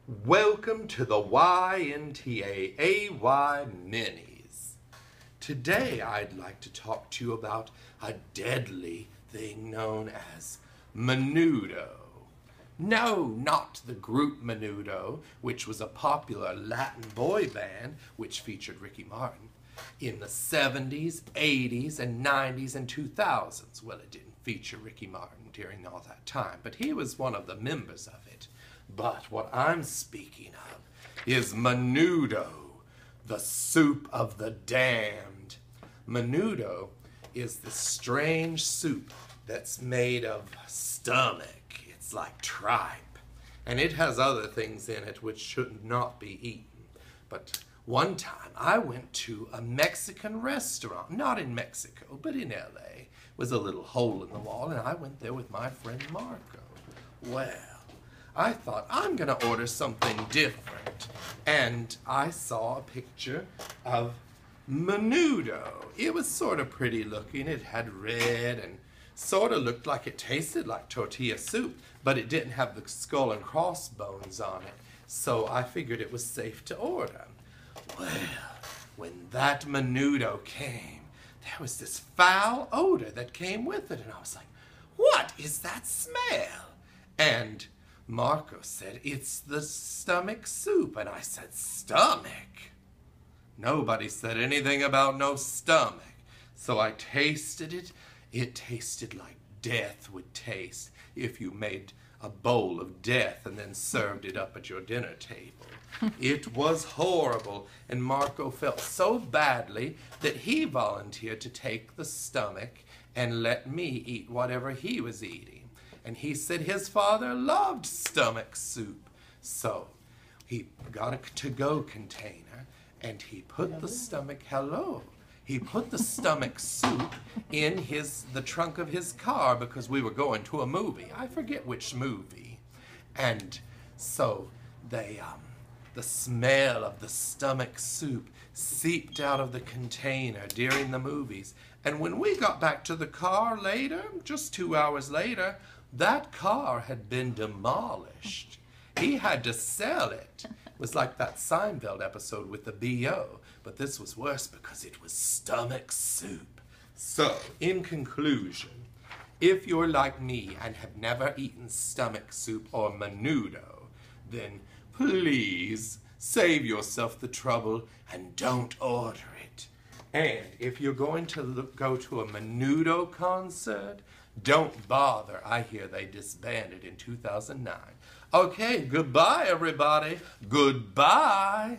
Welcome to the YNTAAY Minis. Today I'd like to talk to you about a deadly thing known as Menudo. No, not the group Menudo, which was a popular Latin boy band which featured Ricky Martin in the 70s, 80s, and 90s, and 2000s. Well, it didn't feature Ricky Martin during all that time, but he was one of the members of it. But what I'm speaking of is Menudo, the soup of the damned. Menudo is this strange soup that's made of stomach. It's like tripe, and it has other things in it which should not be eaten. But one time I went to a Mexican restaurant, not in Mexico, but in LA. It was a little hole in the wall, and I went there with my friend Marco. Well, I thought, I'm going to order something different. And I saw a picture of Menudo. It was sort of pretty looking. It had red and sort of looked like it tasted like tortilla soup, but it didn't have the skull and crossbones on it. So I figured it was safe to order. Well, when that Menudo came, there was this foul odor that came with it. And I was like, what is that smell? And Marco said, it's the stomach soup. And I said, stomach? Nobody said anything about no stomach. So I tasted it. It tasted like death would taste if you made a bowl of death and then served it up at your dinner table. It was horrible, and Marco felt so badly that he volunteered to take the stomach and let me eat whatever he was eating. And he said his father loved stomach soup. So he got a to-go container and he put the stomach, he put the stomach soup in the trunk of his car because we were going to a movie. I forget which movie. And so the smell of the stomach soup seeped out of the container during the movies. And when we got back to the car later, just 2 hours later, that car had been demolished. He had to sell it. It was like that Seinfeld episode with the B.O., but this was worse because it was stomach soup. So, in conclusion, if you're like me and have never eaten stomach soup or Menudo, then please save yourself the trouble and don't order it. And if you're going to go to a Menudo concert, don't bother. I hear they disbanded in 2009. Okay, goodbye, everybody. Goodbye.